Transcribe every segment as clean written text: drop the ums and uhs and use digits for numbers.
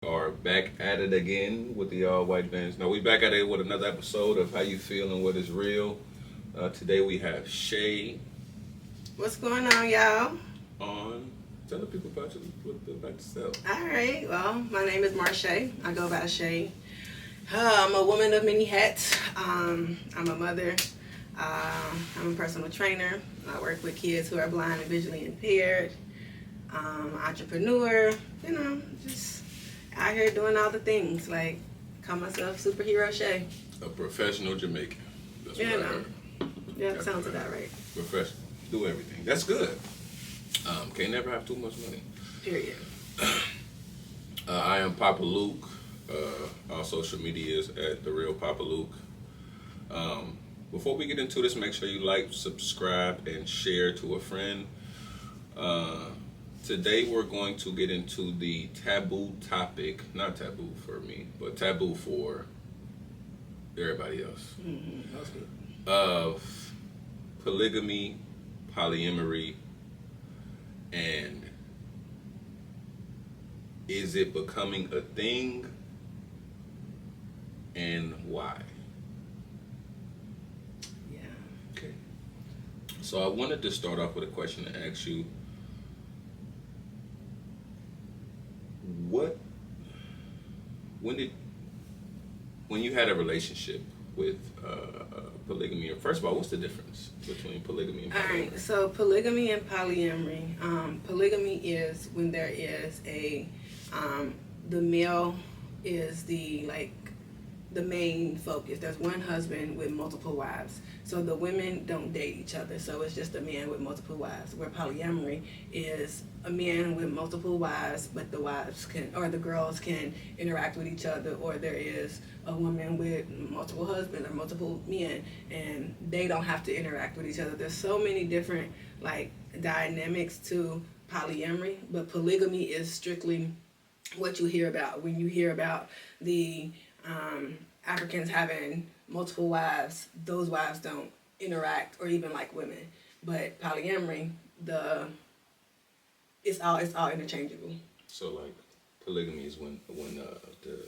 Are back at it again with the all white bands. Now we back at it with another episode of How You Feel and What Is Real. Today we have Shay What's going on, y'all? on. Tell the people about you, a little bit about yourself. All right. Well, my name is Marsha. I go by Shay. I'm a woman of many hats. I'm a mother. I'm a personal trainer. I work with kids who are blind and visually impaired. Entrepreneur. Just out here doing all the things. Like, call myself superhero Shay. A professional Jamaican. That's Yeah, what I no. heard. Yeah, That's sounds what I about heard. right. Professional. Do everything. That's good. Can't never have too much money. Period. I am Papa Luke. All social media is at The Real Papa Luke. Before we get into this, make sure you like, subscribe, and share to a friend. Today we're going to get into the taboo topic, not taboo for me, but taboo for everybody else, That's good. of polygamy, polyamory, and is it becoming a thing and why? Yeah. Okay. So I wanted to start off with a question to ask you. What, when you had a relationship with polygamy, or first of all, what's the difference between polygamy and All polyamory? right, so polygamy and polyamory. Polygamy is when there is the male is the main focus. There's one husband with multiple wives. So the women don't date each other. So it's just a man with multiple wives. Where polyamory is a man with multiple wives, but the wives the girls can interact with each other, or there is a woman with multiple husbands or multiple men, and they don't have to interact with each other. There's so many different dynamics to polyamory, but polygamy is strictly what you hear about when you hear about the Africans having multiple wives. Those wives don't interact or even like women. But polyamory, it's all interchangeable. So like polygamy is when the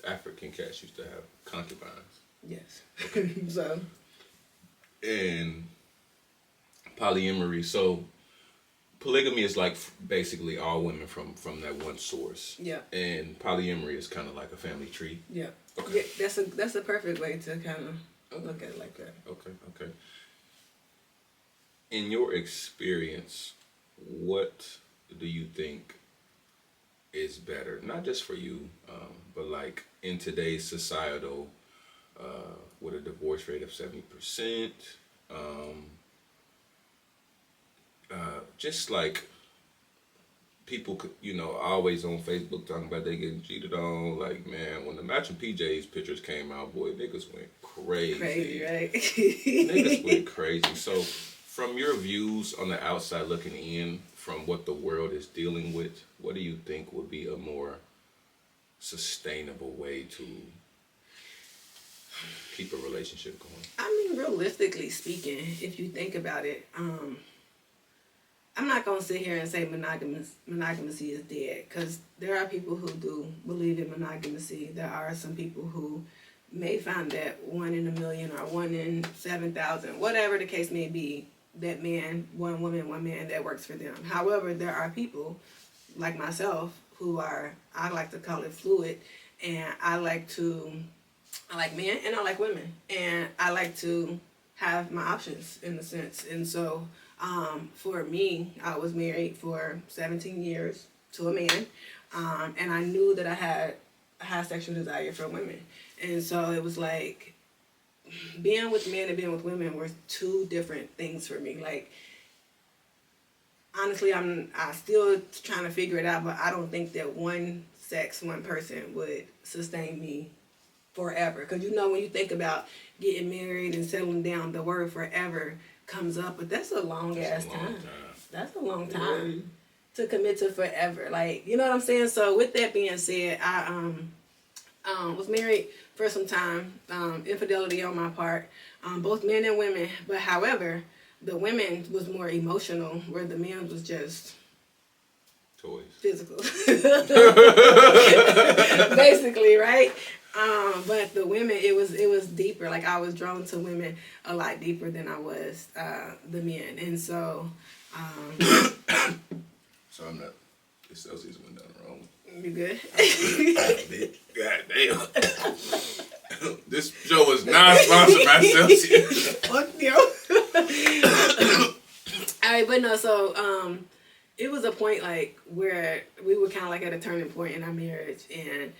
African cats used to have concubines, Yes. So and polyamory. So polygamy is like basically all women from that one source. yeah, And polyamory is kind of like a family tree. yeah, Okay. yeah. That's a perfect way to kind of look at it like that. Okay. In your experience, what do you think is better? Not just for you, but like in today's societal, with a divorce rate of 70%, just like people could, always on Facebook talking about they getting cheated on. Like, man, when the matching PJs pictures came out, boy, niggas went crazy. Crazy, right? Niggas went crazy. So, from your views on the outside looking in, from what the world is dealing with, what do you think would be a more sustainable way to keep a relationship going? I mean, realistically speaking, if you think about it, I'm not going to sit here and say monogamy is dead, because there are people who do believe in monogamy. There are some people who may find that 1 in a million or 1 in 7,000, whatever the case may be, that man, one woman, one man, that works for them. However, there are people like myself who are, I like to call it fluid, and I like men and I like women, and I like to have my options in a sense. And so for me, I was married for 17 years to a man, and I knew that I had sexual desire for women. And so it was like being with men and being with women were two different things for me. Like, honestly, I still trying to figure it out, but I don't think that one person would sustain me forever. Because when you think about getting married and settling down, the word forever comes up, but that's a long ass time. That's a long time to commit to forever. Like, you know what I'm saying? So with that being said, I was married for some time, infidelity on my part, both men and women. But however, the women was more emotional, where the men was just Toys. Physical. Basically, right? But the women, it was deeper. Like I was drawn to women a lot deeper than I was the men, and so. So I'm not. The Celsius went down wrong. You good? God damn. This show is not sponsored by Celsius. Fuck you. All right, but no. So it was a point like where we were kind of like at a turning point in our marriage, and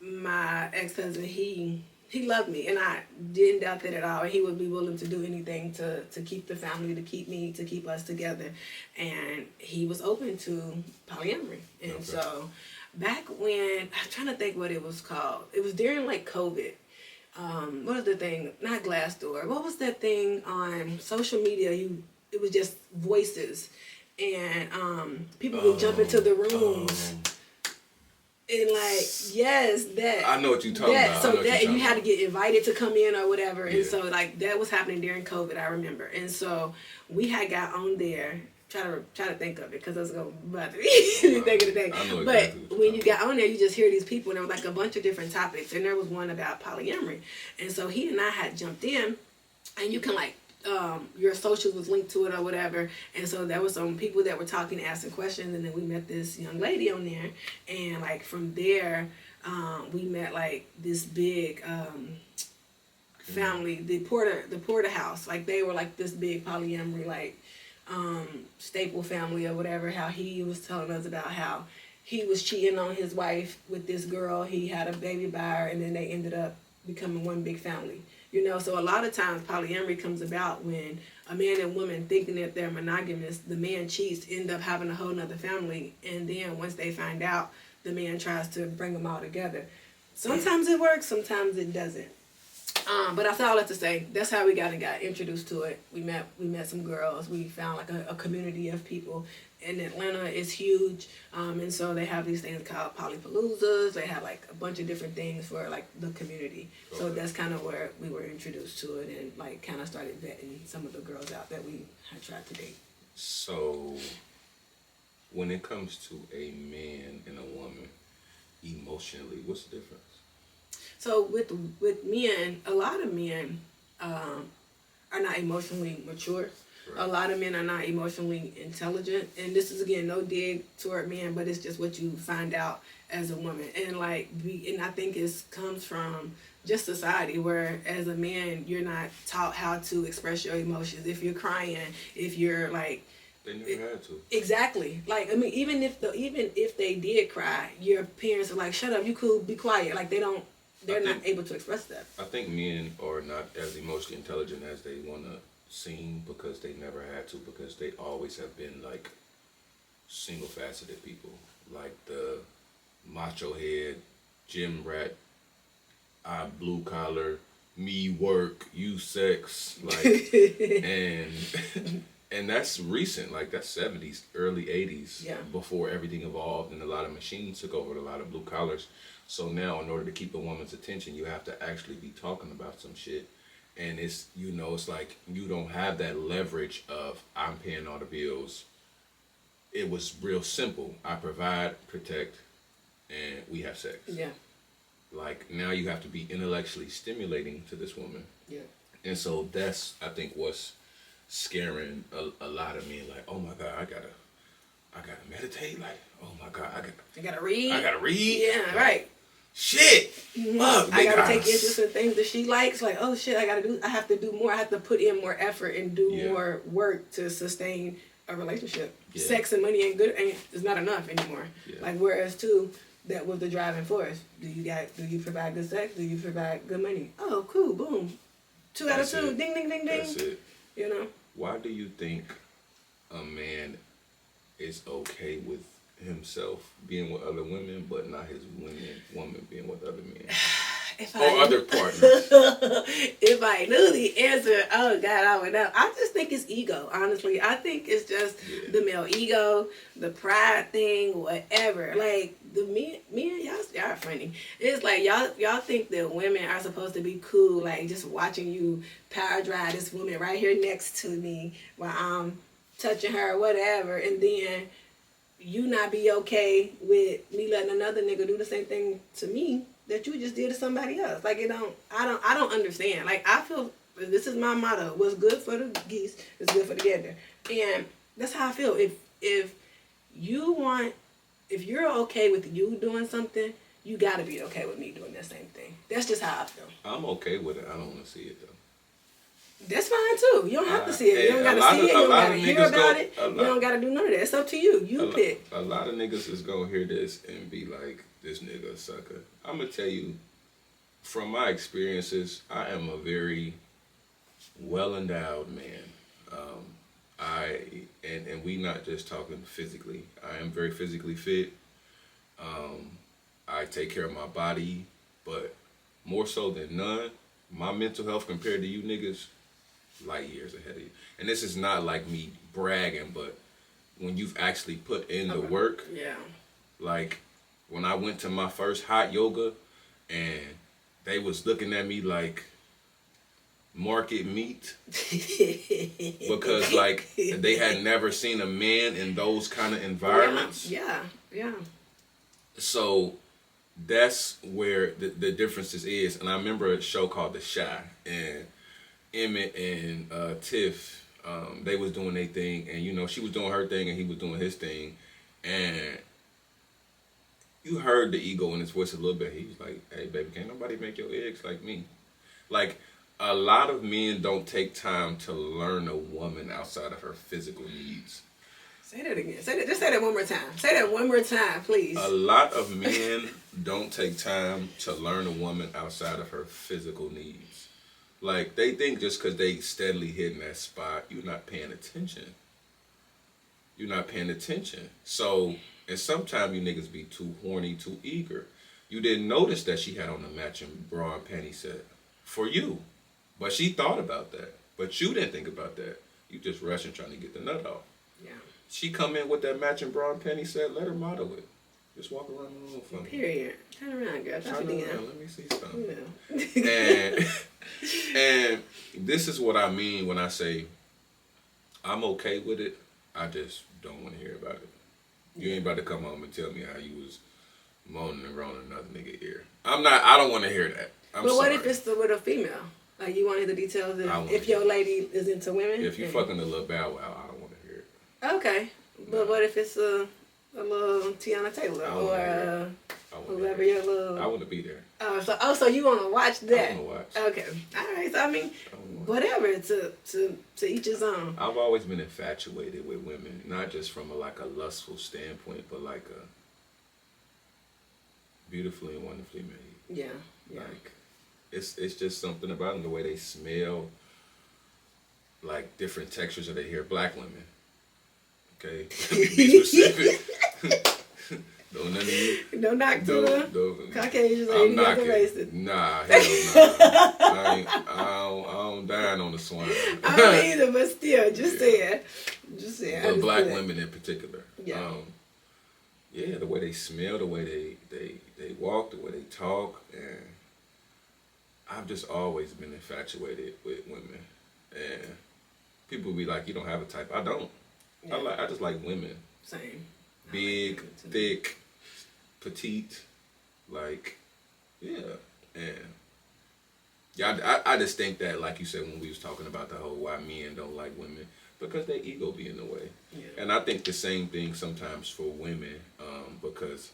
my ex-husband, he loved me, and I didn't doubt that at all. And he would be willing to do anything to keep the family, to keep me, to keep us together. And he was open to polyamory. And okay. So back when, I'm trying to think what it was called. It was during like COVID. What was the thing? Not Glassdoor. What was that thing on social media? It was just voices, and people would jump into the rooms. And like, yes, that. I know what you're talking about. So that, and you had to get invited to come in or whatever. Yeah. And so like that was happening during COVID, I remember. And so we had got on there, try to think of it because I was going to bother me think of the day. But when you got on there, you just hear these people, and there was like a bunch of different topics, and there was one about polyamory. And so he and I had jumped in, and you can like, your social was linked to it or whatever, and so there was some people that were talking, asking questions, and then we met this young lady on there, and like from there, we met like this big family, the Porter house, like they were like this big polyamory like staple family or whatever. How he was telling us about how he was cheating on his wife with this girl, he had a baby by her, and then they ended up becoming one big family. You know, so a lot of times polyamory comes about when a man and woman thinking that they're monogamous, the man cheats, end up having a whole nother family, and then once they find out, the man tries to bring them all together. Sometimes it works, sometimes it doesn't. But I said all that to say, that's how we got introduced to it. We met some girls. We found like a community of people. In Atlanta, it's huge, and so they have these things called polypaloozas. They have like a bunch of different things for like the community. Okay. So that's kind of where we were introduced to it, and like kind of started vetting some of the girls out that we had tried to date. So when it comes to a man and a woman, emotionally, what's the difference? So with men, a lot of men are not emotionally mature. Right. A lot of men are not emotionally intelligent, and this is again no dig toward men, but it's just what you find out as a woman. And like, and I think it comes from just society, where as a man you're not taught how to express your emotions. If you're crying, if you're like, they never had to. Exactly. Like, I mean, even if they did cry, your parents are like, "Shut up, you cool, be quiet." Like they're not able to express that. I think men are not as emotionally intelligent as they want to seem because they never had to, because they always have been like single faceted people, like the macho head, gym rat, I blue collar, me work, you sex, like, and that's recent, like that's 70s, early 80s, yeah, before everything evolved and a lot of machines took over a lot of blue collars. So now in order to keep a woman's attention, you have to actually be talking about some shit. And it's, you know, it's like you don't have that leverage of I'm paying all the bills. It was real simple. I provide, protect, and we have sex. Yeah. Like now you have to be intellectually stimulating to this woman. Yeah. And so that's, I think, what's scaring a lot of men. Like, oh my God, I gotta meditate. Like, oh my God, I gotta read. Yeah, like, right. Shit. Fuck, I gotta take interest in things that she likes. Like, oh shit, I have to do more. I have to put in more effort and do more work to sustain a relationship. Yeah. Sex and money is not enough anymore. Yeah. Like, whereas too, that was the driving force. Do you provide good sex? Do you provide good money? Oh, cool, boom. 2 out of 2. Ding, ding, ding, ding. That's it. You know? Why do you think a man is okay with himself being with other women, but not his woman being with other men or other partners? If I knew the answer, oh God, I would know. I just think it's ego. Honestly, I think it's just the male ego, the pride thing, whatever. Like the men, y'all are funny. It's like y'all think that women are supposed to be cool, like just watching you power drive this woman right here next to me while I'm touching her or whatever, and then you not be okay with me letting another nigga do the same thing to me that you just did to somebody else. Like I don't understand. Like I feel this is my motto: what's good for the geese is good for the gander, and that's how I feel. If you're okay with you doing something, you gotta be okay with me doing that same thing. That's just how I feel. I'm okay with it. I don't want to see it though. That's fine too. You don't have to see it. You don't gotta see it. You don't gotta hear about it. You don't gotta do none of that. It's up to you. You pick. A lot of niggas is gonna hear this and be like, "This nigga a sucker." I'm gonna tell you, from my experiences, I am a very well endowed man. And we not just talking physically. I am very physically fit. I take care of my body, but more so than none, my mental health compared to you niggas, light years ahead of you. And this is not like me bragging, but when you've actually put in the work, yeah. Like when I went to my first hot yoga and they was looking at me like market meat because like they had never seen a man in those kind of environments. Yeah. So that's where the differences is. And I remember a show called The Shy, and Emmett and Tiff, they was doing their thing, and you know she was doing her thing and he was doing his thing, and you heard the ego in his voice a little bit. He was like, "Hey baby, can't nobody make your eggs like me." Like a lot of men don't take time to learn a woman outside of her physical needs. Say that again. Just say that one more time. Say that one more time, please. A lot of men don't take time to learn a woman outside of her physical needs. Like, they think just because they steadily hitting that spot, you're not paying attention. You're not paying attention. So, and sometimes you niggas be too horny, too eager. You didn't notice that she had on the matching bra and panty set for you. But she thought about that. But you didn't think about that. You just rushing trying to get the nut off. Yeah. She come in with that matching bra and panty set, let her model it. Just walk around the room for me. Period. Turn around, girl. Turn around. Let me see something. Yeah. And this is what I mean when I say I'm okay with it. I just don't want to hear about it. You ain't about to come home and tell me how you was moaning and groaning another nigga ear. I don't want to hear that. But what if it's with a female? Like, you wanted the details if your lady is into women? If you fucking a little Bow Wow, I don't want to hear it. Okay. But what if it's a little Tiana Taylor or whoever your little... I want to be there. So you want to watch that? I want to watch. Okay. All right. So, I mean, whatever. To each his own. I've always been infatuated with women, not just from a lustful standpoint, but like a beautifully and wonderfully made. Yeah. Like, it's just something about them, the way they smell, like different textures of their hair. Black women. Okay? Be specific. Don't none of you. Don't knock to the Caucasians or any other races. Nah, hell nah. I don't dine on the swine. I don't either, but still, just saying. But black women in particular. Yeah. The way they smell, the way they walk, the way they talk, and I've just always been infatuated with women. And people be like, "You don't have a type." I don't. Yeah. I just like women. Same. Big, thick, petite, like, yeah. And yeah, I just think that, like you said when we was talking about the whole why men don't like women, because their ego be in the way. Yeah. And I think the same thing sometimes for women, because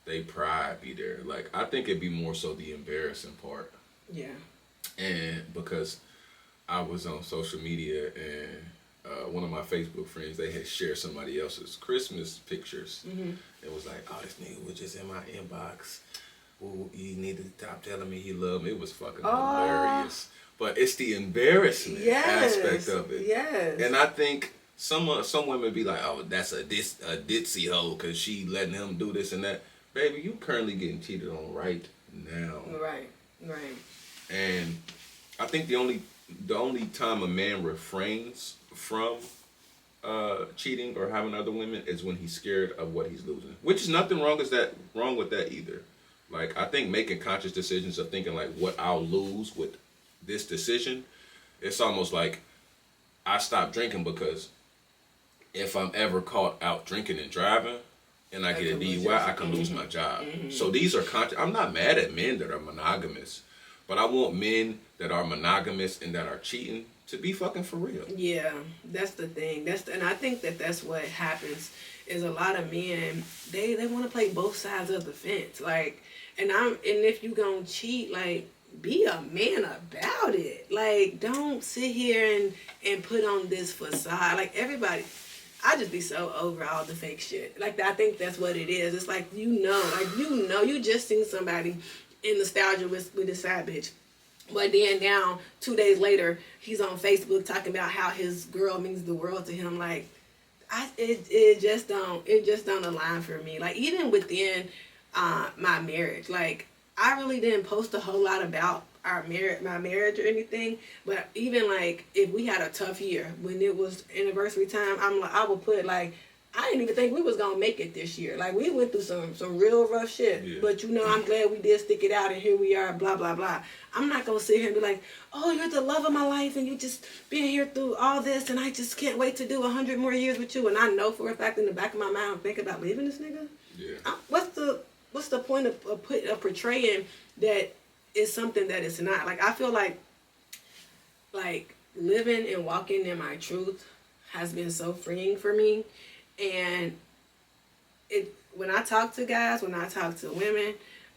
they pride be there. Like, I think it'd be more so the embarrassing part. Yeah. And because I was on social media and one of my Facebook friends, they had shared somebody else's Christmas pictures. Mm-hmm. It was like, "Oh, this nigga was just in my inbox. Ooh, he needed to stop telling me he loved me." It was fucking hilarious. But it's the embarrassment aspect of it. Yes. And I think some women be like, "Oh, that's a ditzy hoe because she letting him do this and that." Baby, you currently getting cheated on right now. Right. And I think the only time a man refrains from cheating or having other women is when he's scared of what he's losing. Which is nothing wrong with that either. Like, I think making conscious decisions of thinking like what I'll lose with this decision, it's almost like I stopped drinking because if I'm ever caught out drinking and driving and I get a DUI, I can lose my job. So these are I'm not mad at men that are monogamous, but I want men that are monogamous and that are cheating to be fucking for real. Yeah, that's the thing. And I think that's what happens is a lot of men they want to play both sides of the fence. Like, and if you gonna cheat, like, be a man about it. Like, don't sit here and put on this facade. Like, everybody, I just be so over all the fake shit. Like, I think that's what it is. It's like, you just seen somebody in nostalgia with this side bitch. But then now, 2 days later, he's on Facebook talking about how his girl means the world to him. Like, it just don't align for me. Like, even within my marriage, like, I really didn't post a whole lot about my marriage or anything. But even like if we had a tough year when it was anniversary time, I would put like, I didn't even think we was gonna make it this year. Like, we went through some real rough shit. Yeah. But I'm glad we did stick it out, and here we are, blah blah blah. I'm not gonna sit here and be like, oh, you're the love of my life and you just been here through all this and I just can't wait to do 100 more years with you. And I know for a fact in the back of my mind I'm thinking about leaving this nigga. Yeah. What's the point of portraying that it's something that it's not? Like, I feel like living and walking in my truth has been so freeing for me. And when I talk to guys, when I talk to women,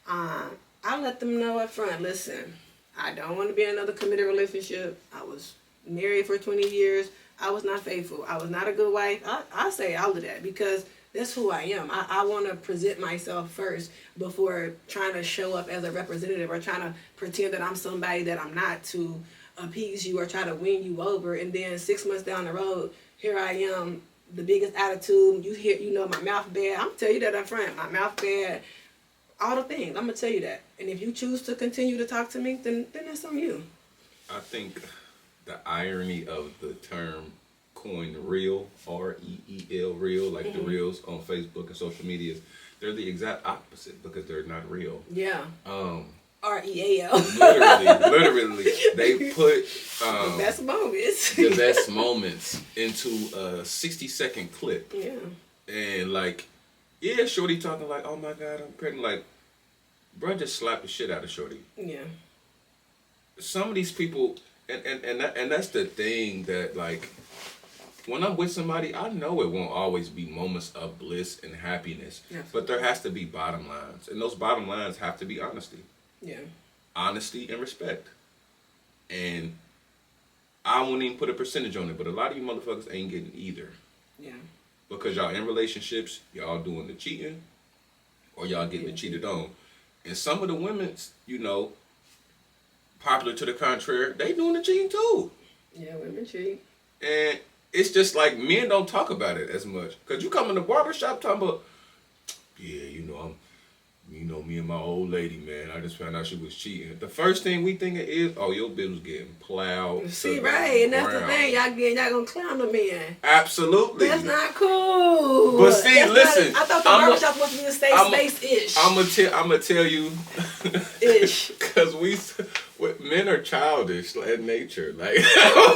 I let them know up front, listen, I don't want to be in another committed relationship. I was married for 20 years. I was not faithful. I was not a good wife. I say all of that because that's who I am. I want to present myself first before trying to show up as a representative or trying to pretend that I'm somebody that I'm not to appease you or try to win you over. And then 6 months down the road, here I am, the biggest attitude. My mouth bad. I'm going to tell you that up front. My mouth bad. All the things. I'm going to tell you that. And if you choose to continue to talk to me, then that's on you. I think the irony of the term coined real, REEL, real, like the reels on Facebook and social media, they're the exact opposite because they're not real. Yeah. REAL. Literally, they put the best moments. the best moments into a 60-second clip. Yeah. And like, yeah, shorty talking like, oh my God, I'm pregnant. Like, bruh just slapped the shit out of shorty. Yeah. Some of these people, and that's the thing that, like, when I'm with somebody, I know it won't always be moments of bliss and happiness. Yes. But there has to be bottom lines. And those bottom lines have to be honesty. Yeah. Honesty and respect. And I won't even put a percentage on it, but a lot of you motherfuckers ain't getting either. Yeah. Because y'all in relationships, y'all doing the cheating, or y'all getting cheated on. And some of the women's, popular to the contrary, they doing the cheating too. Yeah, women cheat. And it's just like men don't talk about it as much. Because you come in the barbershop talking about, yeah, me and my old lady, man, I just found out she was cheating. The first thing we think is, oh, your bitch was getting plowed. See, right, and that's the thing. Y'all gonna clown the man. Absolutely. That's not cool. But see, listen. I thought the barbershop was supposed to be a safe space-ish. I'm gonna tell you. Ish. Because men are childish in nature. Like,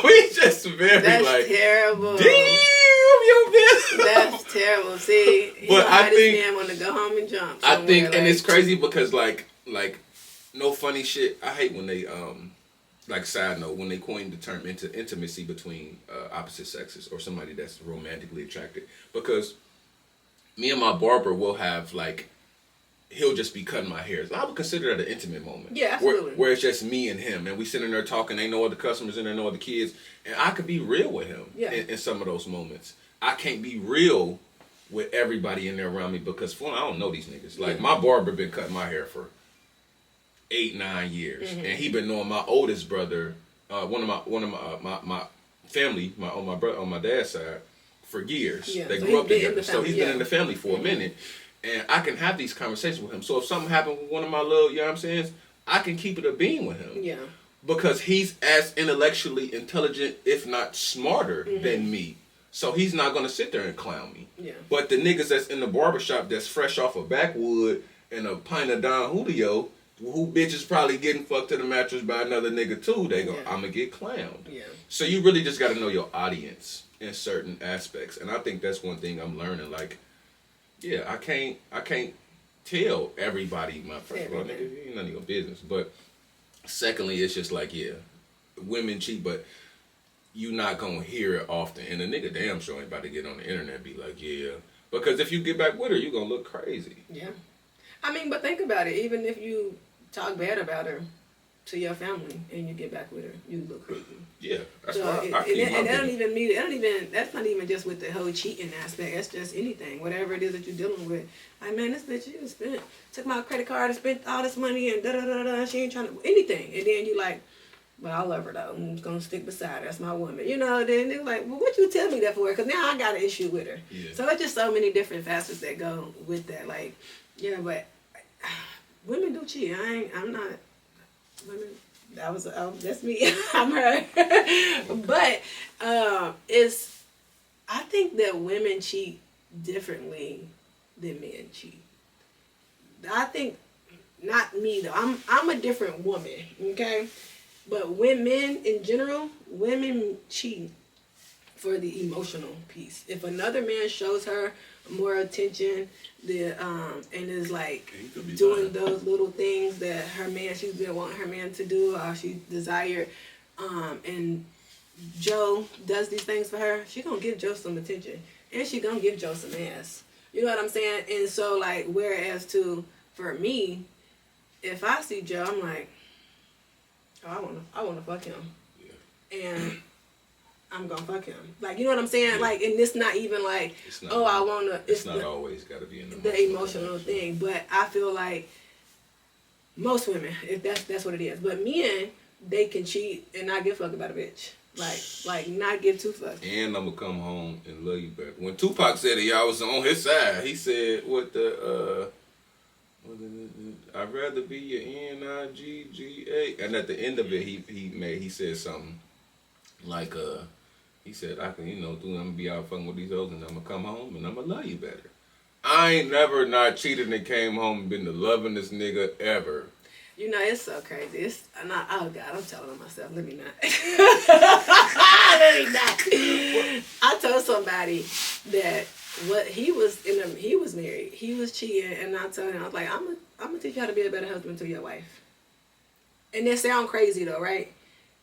we just very that's terrible. Damn, your bitch. That's terrible. See, but I think this man want to go home and jump. I think, and it's crazy because like no funny shit. I hate when they like side note when they coin the term intimacy between opposite sexes or somebody that's romantically attracted. Because me and my barber will have like. He'll just be cutting my hair. So I would consider that an intimate moment. Yeah, absolutely. Where it's just me and him. And we sitting there talking. Ain't no other customers in there, no other kids. And I could be real with him in some of those moments. I can't be real with everybody in there around me because, for one, I don't know these niggas. Like, my barber been cutting my hair for 8-9 years. Mm-hmm. And he been knowing my oldest brother, one of my family, on my dad's side, for years. Yeah, they grew up together. So he's been in the family for a minute. And I can have these conversations with him. So if something happened with one of my little, I can keep it a bean with him. Yeah. Because he's as intellectually intelligent, if not smarter, than me. So he's not going to sit there and clown me. Yeah. But the niggas that's in the barbershop that's fresh off a backwood and a pint of Don Julio, who bitches probably getting fucked to the mattress by another nigga too, they go, I'm going to get clowned. Yeah. So you really just got to know your audience. in certain aspects, and I think that's one thing I'm learning. Like, yeah, I can't tell everybody my first of all, nigga, it ain't none of your business. But secondly, it's just like, yeah, women cheat, but you not gonna hear it often. And a nigga damn sure ain't about to get on the internet and be like, yeah. Because if you get back with her, you gonna look crazy. Yeah. I mean, but think about it. Even if you talk bad about her to your family and you get back with her, you look crazy. Yeah, that's so why I keep and that's not even just with the whole cheating aspect. That's just anything, whatever it is that you're dealing with. Like, man, this bitch, took my credit card and spent all this money and da da da da. She ain't trying to anything. And then you like, but I love her though. I'm just gonna stick beside her. That's my woman. You know. Then they're like, well, what you tell me that for? Because now I got an issue with her. Yeah. So it's just so many different facets that go with that. Like, yeah, but women do cheat. I'm not. Women. That's me. I'm her. But I think that women cheat differently than men cheat. I think not me though. I'm a different woman. Okay. But women in general, women cheat for the emotional piece. If another man shows her more attention, and is like doing those little things that she's been wanting her man to do, or she desired, and Joe does these things for her, she gonna give Joe some attention, and she gonna give Joe some ass. You know what I'm saying? And so like, whereas for me, if I see Joe, I'm like, oh, I wanna fuck him, and I'm gonna fuck him. Like, you know what I'm saying? Yeah. Like, and it's not even like, I wanna. It's not always gotta be the emotional thing. But I feel like most women, if that's what it is. But men, they can cheat and not give a fuck about a bitch. Like not give two fucks. And I'm gonna come home and love you back. When Tupac said it, y'all was on his side. He said, I'd rather be your Nigga. And at the end of it, he said something like, he said, I can, I'm gonna be out fucking with these hoes and I'm gonna come home and I'm gonna love you better. I ain't never not cheated and came home and been the lovingest nigga ever. You know, it's so crazy. It's not, oh God, I'm telling myself, let me not. Let me not. I told somebody that he was married. He was cheating, and I told him, I was like, I'm gonna teach you how to be a better husband to your wife. And that sound crazy though, right?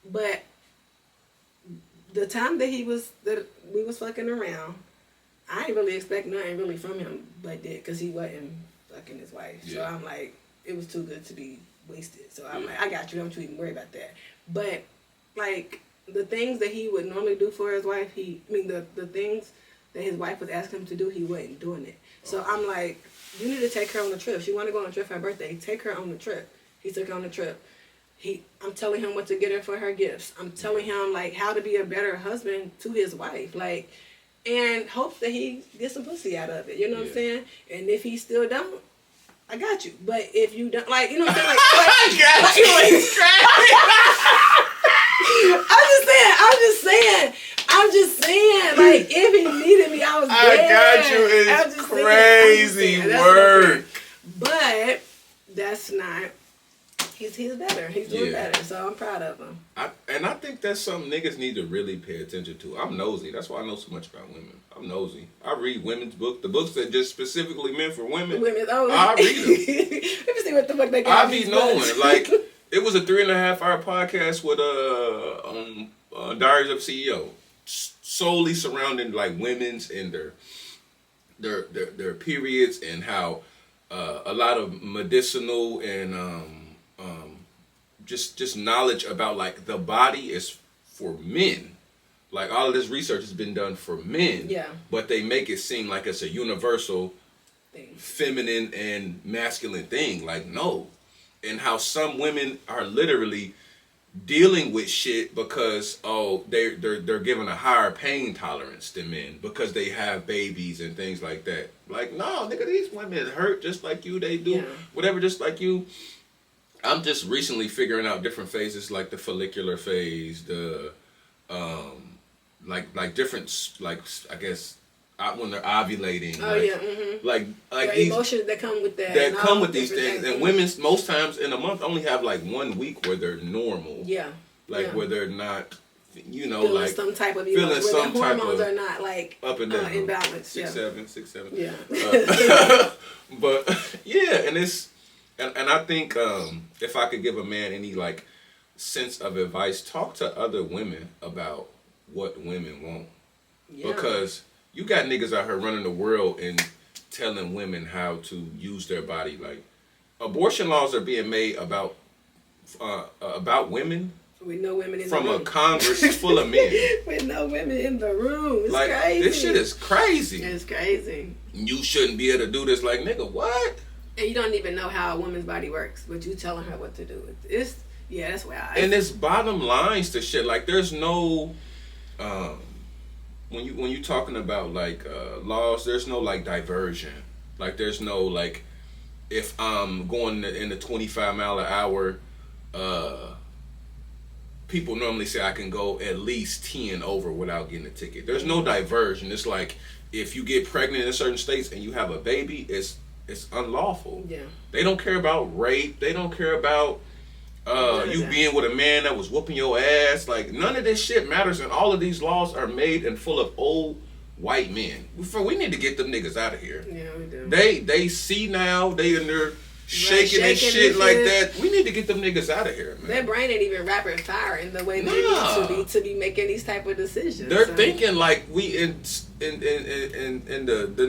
But the time that we was fucking around, I didn't really expect nothing really from him, but did, because he wasn't fucking his wife. Yeah. So I'm like, it was too good to be wasted. So I'm like, I got you. Don't you even worry about that. But like the things that he would normally do for his wife, the things that his wife was asking him to do, he wasn't doing it. So I'm like, you need to take her on a trip. She want to go on a trip for her birthday. Take her on the trip. He took her on the trip. I'm telling him what to get her for her gifts. I'm telling him like how to be a better husband to his wife, like, and hope that he gets some pussy out of it. You know what I'm saying? And if he still don't, I got you. But if you don't, like, you know what I'm saying? Like, I got you. I'm just saying. Like, if he needed me, I was there. I got you. It's crazy work. But that's not. He's better. He's doing better. So I'm proud of him. I think that's something niggas need to really pay attention to. I'm nosy. That's why I know so much about women. I'm nosy. I read women's books. The books that just specifically meant for women. I read them. Let me see what the fuck they got. I be knowing. Like, it was a 3.5 hour podcast with Diaries of CEO, solely surrounding like women's and their periods and how a lot of medicinal and just knowledge about like the body is for men. Like all of this research has been done for men, but they make it seem like it's a universal feminine and masculine thing. Like, no. And how some women are literally dealing with shit because they're given a higher pain tolerance than men because they have babies and things like that. Like, no, nigga, these women hurt just like you. They do whatever just like you. I'm just recently figuring out different phases, like the follicular phase, the like different, like, I guess when they're ovulating, like the these emotions that come with that. That come with these things, and women most times in a month only have like 1 week where they're normal. Yeah. Like where they're not you know, feeling like some type of feeling emotion, some where the type hormones of are not like up and down, in balance. 6'7", Yeah. but yeah, and it's and I think if I could give a man any like sense of advice, talk to other women about what women want, because you got niggas out here running the world and telling women how to use their body. Like abortion laws are being made about women. With no women in from the room. a Congress full of men. With no women in the room. It's like, crazy. This shit is crazy. It's crazy. You shouldn't be able to do this. Like, nigga, what? And you don't even know how a woman's body works, but you telling her what to do. That's why And it's bottom lines to shit. Like, there's no, when you talking about like laws, there's no like diversion. Like, there's no like, if I'm going in the 25 mile an hour, people normally say I can go at least 10 over without getting a ticket. There's no diversion. It's like if you get pregnant in certain states and you have a baby, it's unlawful. Yeah. They don't care about rape. They don't care about you being with a man that was whooping your ass. Like, none of this shit matters, and all of these laws are made and full of old white men. We need to get them niggas out of here. Yeah, we do. They see now, they in there shaking and shit like that. We need to get them niggas out of here, man. Their brain ain't even rapid fire in the way they need to be making these type of decisions. They're thinking like we in the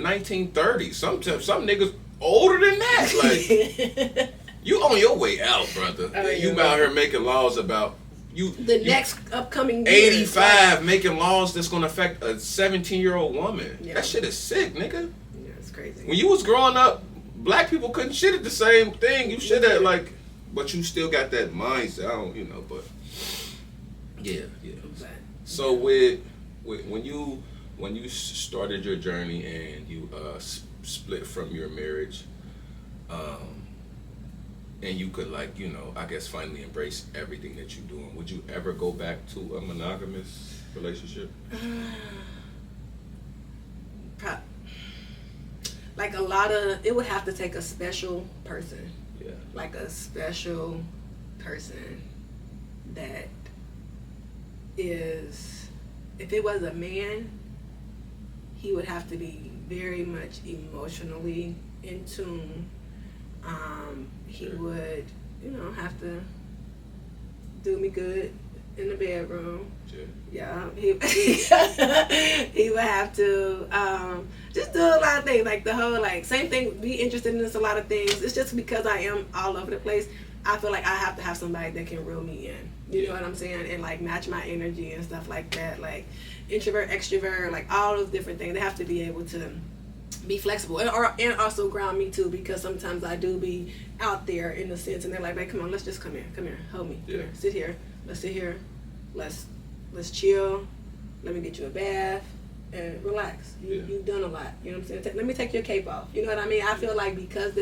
1930s. Some niggas older than that. Like, you on your way out, brother. You out here making laws about you. Next upcoming 85 years, making laws that's gonna affect a 17-year-old woman. Yeah. That shit is sick, nigga. Yeah, it's crazy. When you was growing up, black people couldn't shit at the same thing. You shit at like, but you still got that mindset. I don't, but yeah. So with when you started your journey and you split from your marriage, and you could like, I guess finally embrace everything that you're doing, would you ever go back to a monogamous relationship? Like it would have to take a special person. Yeah. Like a special person that is, if it was a man, he would have to be very much emotionally in tune. He would, have to do me good in the bedroom. Sure. Yeah, he would have to just do a lot of things, like the whole same thing. Be interested in this a lot of things. It's just because I am all over the place. I feel like I have to have somebody that can reel me in. You know what I'm saying? And match my energy and stuff like that. Like introvert, extrovert, like all those different things. They have to be able to be flexible and also ground me too, because sometimes I do be out there in a sense, and they're like, "Come on, let's just come here, hold me, come here, sit here, let's sit here, let's chill, let me get you a bath and relax. You've done a lot, you know what I'm saying? Let me take your cape off, you know what I mean? I feel like because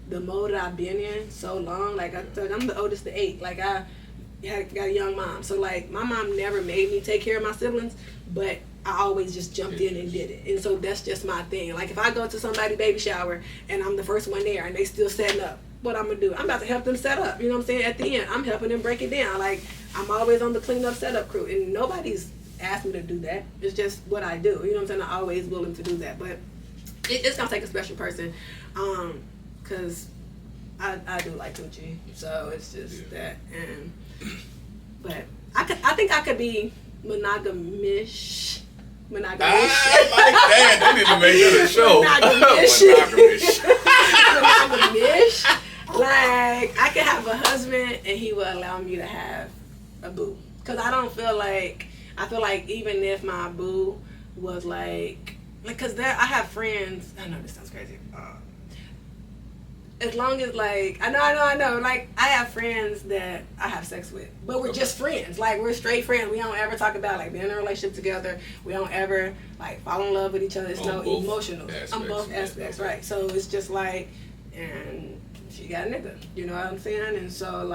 the mode that I've been in so long, like I told you, I'm the oldest of 8, like I got a young mom, so like my mom never made me take care of my siblings, but I always just jumped in and did it. And so that's just my thing. Like if I go to somebody's baby shower and I'm the first one there and they still setting up, what I'm gonna do? I'm about to help them set up. You know what I'm saying? At the end, I'm helping them break it down. Like I'm always on the clean up setup crew, and nobody's asked me to do that. It's just what I do. You know what I'm saying? I'm always willing to do that. But it's gonna take a special person, cause I do like coochie. So it's just that. And but I think I could be monogamish. I like that. They need to make that a show. Monogamish. Like I could have a husband and he will allow me to have a boo. Cause I feel like even if my boo was cause I have friends. I know this sounds crazy. As long as I know, like I have friends that I have sex with, but we're just friends. Like we're straight friends. We don't ever talk about being in a relationship together. We don't ever fall in love with each other. It's no emotional. On both aspects, right? So it's just and she got a nigga. You know what I'm saying? And so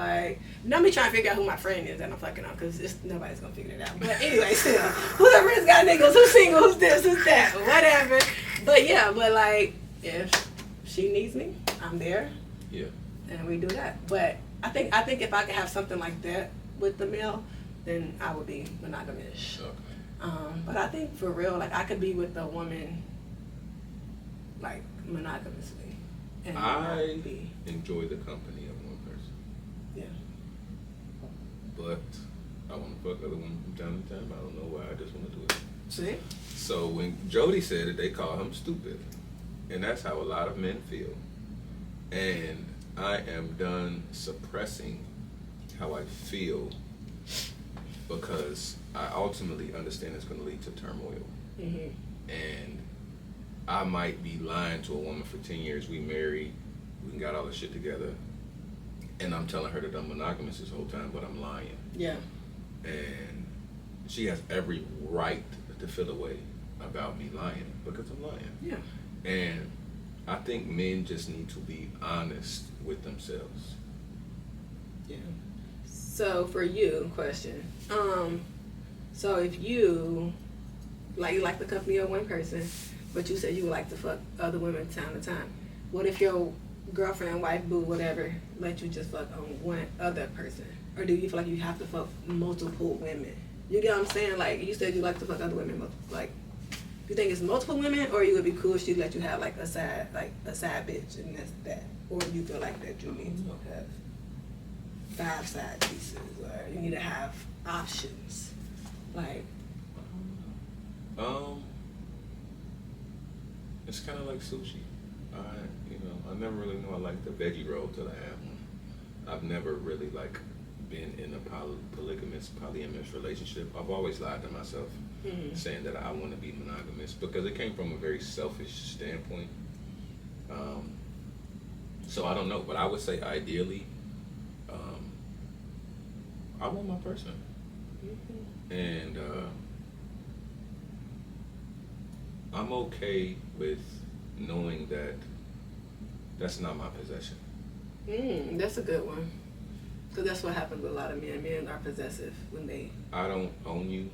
don't be trying to figure out who my friend is that I'm fucking on, because nobody's gonna figure it out. But anyway, still, whoever has got niggas, who's single, who's this, who's that, whatever. But yeah, if she needs me, I'm there. Yeah. And we do that. But I think if I could have something like that with the male, then I would be monogamish. Okay. But I think for real, like I could be with a woman like monogamously. And I enjoy the company of one person. Yeah. But I want to fuck other women from time to time. I don't know why. I just want to do it. See? So when Jody said it, they call him stupid. And that's how a lot of men feel. And I am done suppressing how I feel because I ultimately understand it's going to lead to turmoil. Mm-hmm. And I might be lying to a woman for 10 years. We married, we got all this shit together. And I'm telling her that I'm monogamous this whole time, but I'm lying. Yeah. And she has every right to feel a way about me lying because I'm lying. Yeah. And I think men just need to be honest with themselves. Yeah. So for you, question. So if you like the company of one person, but you said you would like to fuck other women time to time, what if your girlfriend, wife, boo, whatever, let you just fuck on one other person? Or do you feel like you have to fuck multiple women? You get what I'm saying? Like you said you like to fuck other women, like you think it's multiple women, or you would be cool if she let you have like a side bitch and that's that? Or you feel like that you need to have 5 side pieces, or you need to have options? Like it's kind of like sushi. I never really knew I liked the veggie roll till I had one. I've never really been in a polyamorous relationship. I've always lied to myself, saying that I want to be monogamous because it came from a very selfish standpoint. So I don't know, but I would say ideally, I want my person, and I'm okay with knowing that that's not my possession. That's a good one. Because that's what happens with a lot of men. Men are possessive when they... I don't own you.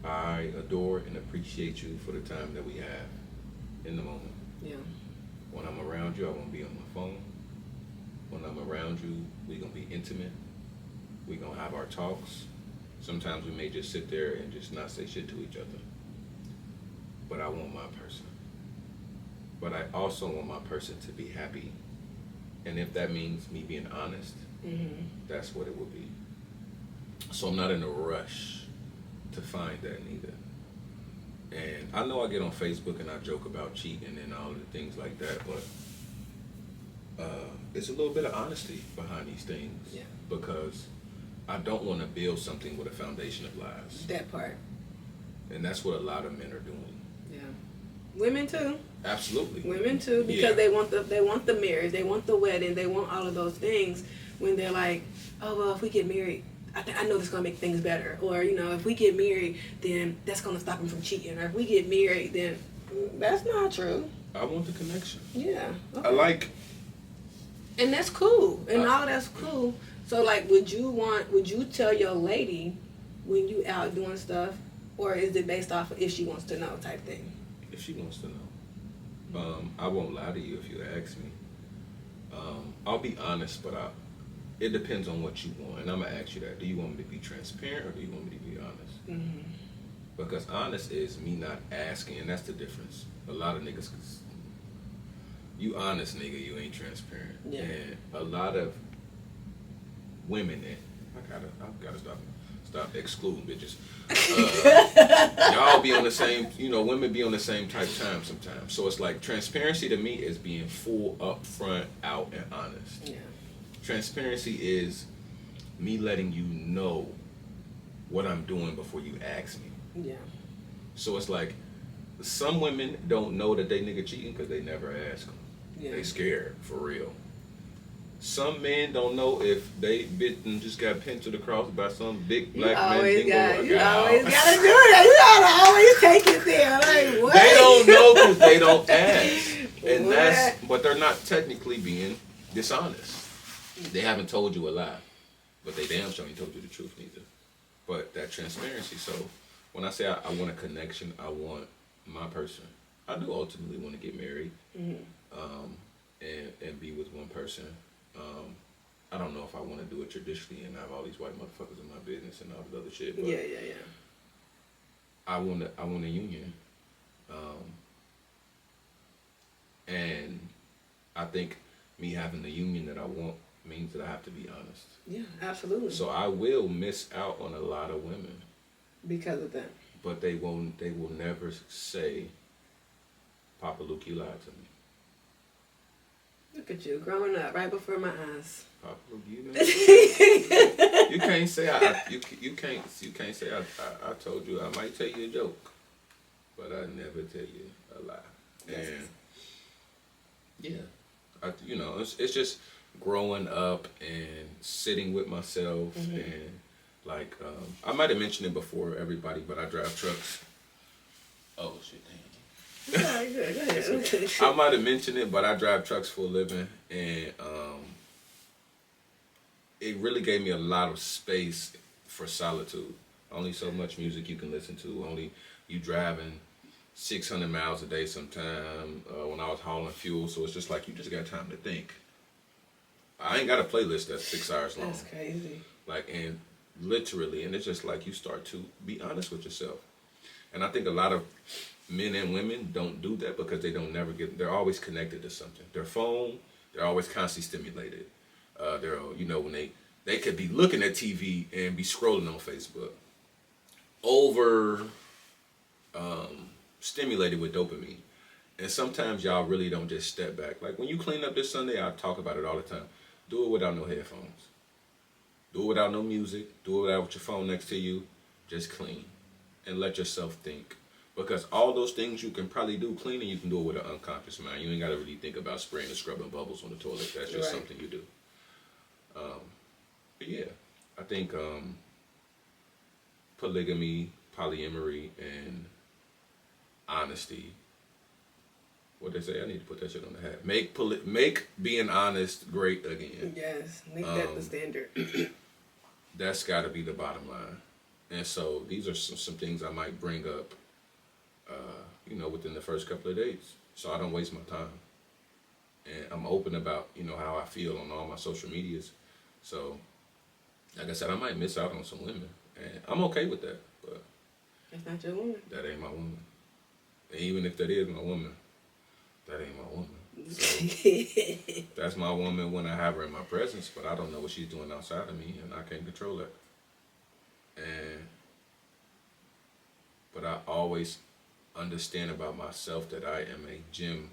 I adore and appreciate you for the time that we have in the moment. Yeah. When I'm around you, I won't be on my phone. When I'm around you, we're going to be intimate. We're going to have our talks. Sometimes we may just sit there and just not say shit to each other. But I want my person. But I also want my person to be happy. And if that means me being honest, that's what it would be. So I'm not in a rush to find that neither. And I know I get on Facebook and I joke about cheating and all the things like that, but it's a little bit of honesty behind these things. Yeah. Because I don't want to build something with a foundation of lies. That part. And that's what a lot of men are doing. Yeah. Women too. Absolutely. Women too, because they want the marriage, they want the wedding, they want all of those things. When they're like, oh well, if we get married, I know this is gonna make things better. Or if we get married, then that's gonna stop him from cheating. Or if we get married, then that's not true. I want the connection. Yeah. Okay. And that's cool, and all that's cool. So would you tell your lady when you out doing stuff, or is it based off of if she wants to know type thing? If she wants to know. I won't lie to you if you ask me. I'll be honest, but it depends on what you want. And I'm going to ask you that. Do you want me to be transparent or do you want me to be honest? Mm-hmm. Because honest is me not asking, and that's the difference. A lot of niggas, you honest nigga, you ain't transparent. Yeah. And a lot of women, I've gotta stop excluding bitches. Y'all be on the same, women be on the same type time sometimes. So it's like transparency to me is being full, upfront, out, and honest. Yeah. Transparency is me letting you know what I'm doing before you ask me. Yeah. So it's like some women don't know that they nigga cheating because they never ask them. Yeah. They scared, for real. Some men don't know if they bit and just got pinned to the cross by some big black man. You always gotta do that. You gotta always take it there. Like, what? They don't know because they don't ask. And but they're not technically being dishonest. They haven't told you a lie. But they damn sure ain't told you the truth neither. But that transparency. So when I say I want a connection, I want my person. I do ultimately want to get married. And be with one person. I don't know if I want to do it traditionally and have all these white motherfuckers in my business and all this other shit. But Yeah. I want a union, and I think me having the union that I want means that I have to be honest. Yeah, absolutely. So I will miss out on a lot of women because of that. but they won't. They will never say, "Papa Luke, you lied to me." Look at you growing up right before my eyes. Papa Luke, you can't say you can't say I told you. I might tell you a joke, but I never tell you a lie. Yes. And yeah, it's just growing up and sitting with myself and like I might have mentioned it before everybody, but I drive trucks. Oh shit, damn. Sorry, good. Go ahead. I might have mentioned it, but I drive trucks for a living, and it really gave me a lot of space for solitude. Only so much music you can listen to. Only you driving 600 miles a day sometime when I was hauling fuel, so it's just like you just got time to think. I ain't got a playlist that's 6 hours long. That's crazy. Like, and literally, and it's just like you start to be honest with yourself. And I think a lot of men and women don't do that because they don't never get, they're always connected to something. Their phone, they're always constantly stimulated. They're, when they could be looking at TV and be scrolling on Facebook. Over stimulated with dopamine. And sometimes y'all really don't just step back. Like when you clean up this Sunday, I talk about it all the time. Do it without no headphones. Do it without no music. Do it without your phone next to you. Just clean. And let yourself think. Because all those things you can probably do cleaning, you can do it with an unconscious mind. You ain't got to really think about spraying and scrubbing bubbles on the toilet. That's just something you do. But yeah, I think polygamy, polyamory, and honesty. What they say? I need to put that shit on the hat. Make being honest great again. Yes, make that the standard. That's got to be the bottom line. And so these are some things I might bring up, within the first couple of days, so I don't waste my time. And I'm open about how I feel on all my social medias. So, like I said, I might miss out on some women, and I'm okay with that. But that's not your woman. That ain't my woman. And even if that is my woman, that ain't my woman. So that's my woman when I have her in my presence, but I don't know what she's doing outside of me, and I can't control it. But I always understand about myself that I am a gem.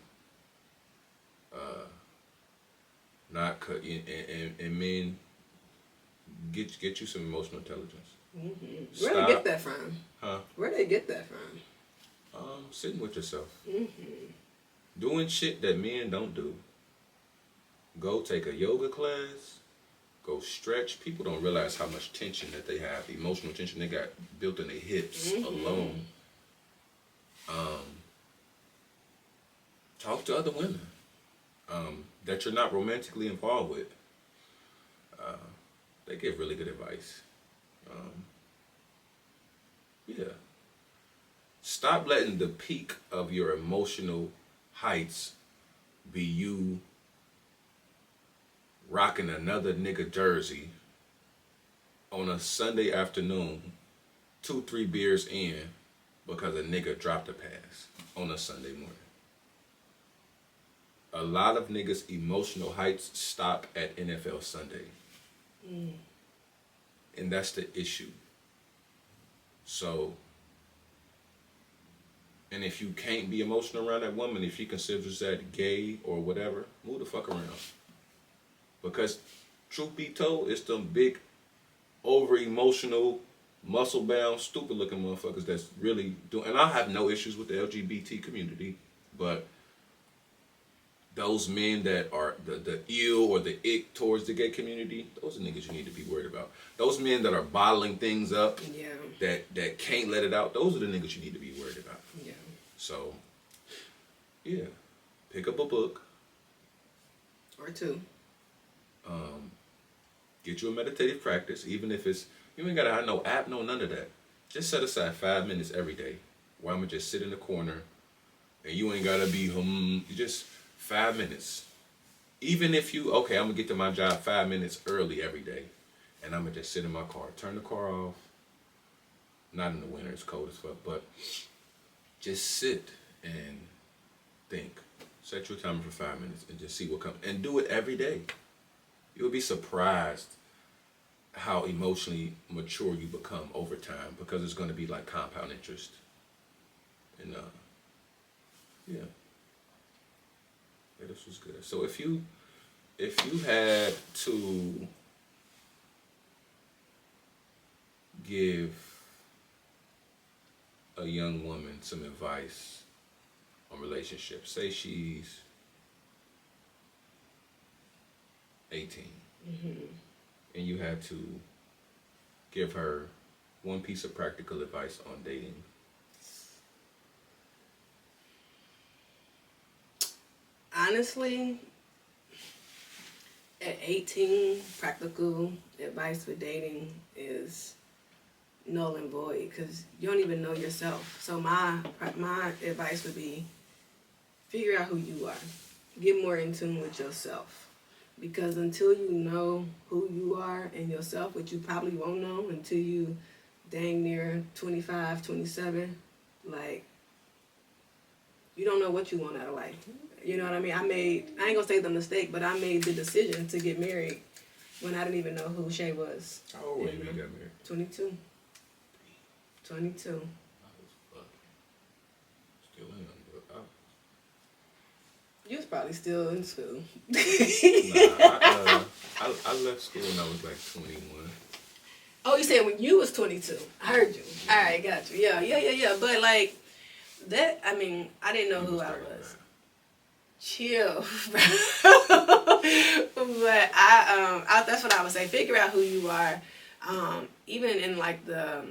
And men, get you some emotional intelligence. Mm-hmm. Where they get that from? Huh? Where they get that from? Sitting with yourself. Mm-hmm. Doing shit that men don't do. Go take a yoga class. Go stretch. People don't realize how much tension that they have, emotional tension they got built in their hips alone. Talk to other women that you're not romantically involved with. They give really good advice. Stop letting the peak of your emotional heights be you rocking another nigga jersey on a Sunday afternoon, 2-3 beers in, because a nigga dropped a pass on a Sunday morning. A lot of niggas' emotional heights stop at NFL Sunday. And that's the issue. So, and if you can't be emotional around that woman, if she considers that gay or whatever, move the fuck around. Because, truth be told, it's them big, over-emotional, muscle-bound, stupid-looking motherfuckers that's really doing... And I have no issues with the LGBT community, but those men that are the ill or the ick towards the gay community, those are niggas you need to be worried about. Those men that are bottling things up, that can't let it out, those are the niggas you need to be worried about. Yeah. So, yeah. Pick up a book. Or two. Get you a meditative practice, even if it's, you ain't gotta have no app, no none of that. Just set aside 5 minutes every day where I'm gonna just sit in the corner and you ain't gotta be, you just 5 minutes. Even if you, okay, I'm gonna get to my job 5 minutes early every day, and I'm gonna just sit in my car, turn the car off. Not in the winter, it's cold as fuck, but just sit and think. Set your timer for 5 minutes and just see what comes, and do it every day. You'll be surprised how emotionally mature you become over time, because it's going to be like compound interest. And yeah, this was good. So if you had to give a young woman some advice on relationships, say she's 18, and you had to give her one piece of practical advice on dating, Honestly, at 18, practical advice for dating is null and void because you don't even know yourself. So my advice would be figure out who you are. Get more in tune with yourself. Because until you know who you are and yourself, which you probably won't know until you dang near 25, 27, like, you don't know what you want out of life. You know what I mean? I ain't gonna say the mistake, but I made the decision to get married when I didn't even know who Shay was. how old were you when you got married? 22. 22. Still in, but You was probably still in school. nah, I left school when I was like 21. Oh, you said when you was 22. I heard you. All right, got you. Yeah. But like that, I mean, I didn't know who I was. Chill, bro. But I that's what I would say. Figure out who you are. Even in like the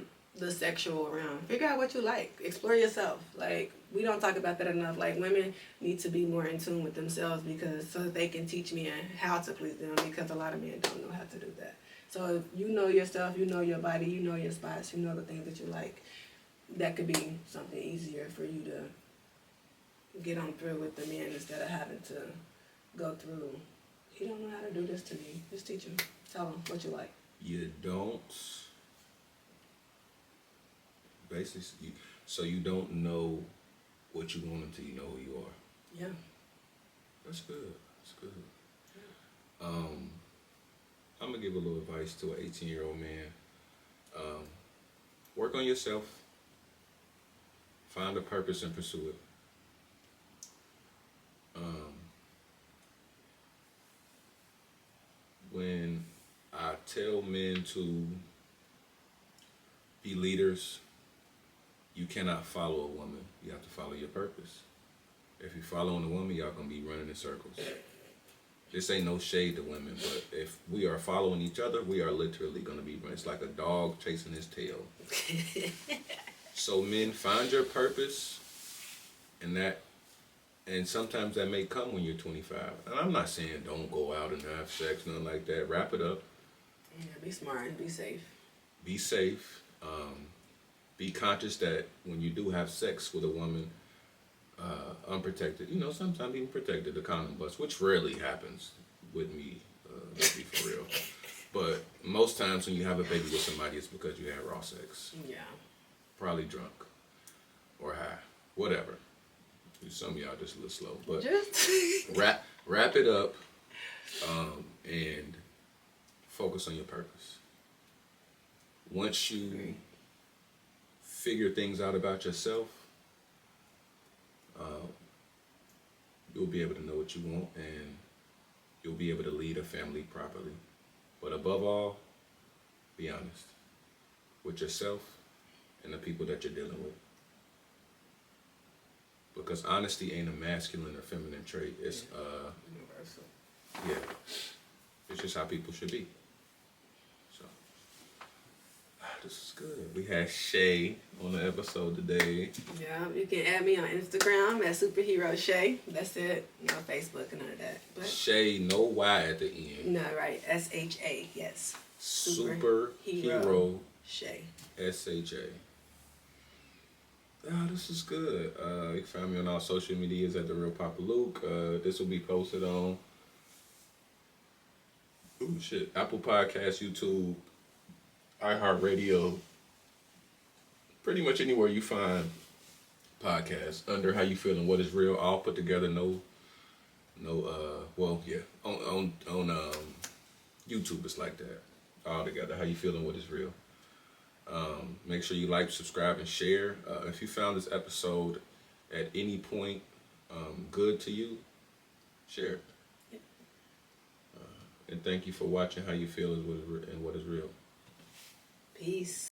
sexual realm. Figure out what you like. Explore yourself. Like, we don't talk about that enough. Like, women need to be more in tune with themselves because so that they can teach men how to please them, because a lot of men don't know how to do that. So if you know yourself, you know your body, you know your spots, you know the things that you like, that could be something easier for you to get on through with the men instead of having to go through, he don't know how to do this to me. Just teach him. Tell him what you like. You don't. Basically, so you don't know what you want until you know who you are. Yeah. That's good. That's good. Yeah. I'm gonna give a little advice to an 18-year-old man. Work on yourself. Find a purpose and pursue it. When I tell men to be leaders, you cannot follow a woman. You have to follow your purpose. If you're following a woman, y'all gonna be running in circles. This ain't no shade to women, but if we are following each other, we are literally gonna be running. It's like a dog chasing his tail. So men, find your purpose, and sometimes that may come when you're 25. And I'm not saying don't go out and have sex, nothing like that. Wrap it up. Yeah, be smart and be safe. Be safe. Be conscious that when you do have sex with a woman, unprotected, sometimes even protected, the condom bust, which rarely happens with me, to be for real. But most times when you have a baby with somebody, it's because you had raw sex. Yeah. Probably drunk or high, whatever. Some of y'all just a little slow, but wrap it up, and focus on your purpose. Once you figure things out about yourself, you'll be able to know what you want, and you'll be able to lead a family properly. But above all, be honest with yourself and the people that you're dealing with. Because honesty ain't a masculine or feminine trait. It's universal. Yeah. It's just how people should be. So this is good. We had Shay on the episode today. Yeah, you can add me on Instagram at Superhero Shay. That's it. No Facebook and none of that. But Shay, no Y at the end. no, right. SHA, yes. Superhero Shay. SHA. Oh, this is good. You can find me on all social medias at The Real Papa Luke. This will be posted on Shit, Apple Podcasts, YouTube, iHeartRadio, pretty much anywhere you find podcasts under How You Feel and What Is Real, all put together. Well, yeah, on YouTube it's like that, all together. How You Feel and What Is Real. Make sure you like, subscribe, and share. If you found this episode at any point good to you, share it. And thank you for watching How You Feel and What Is Real. Peace.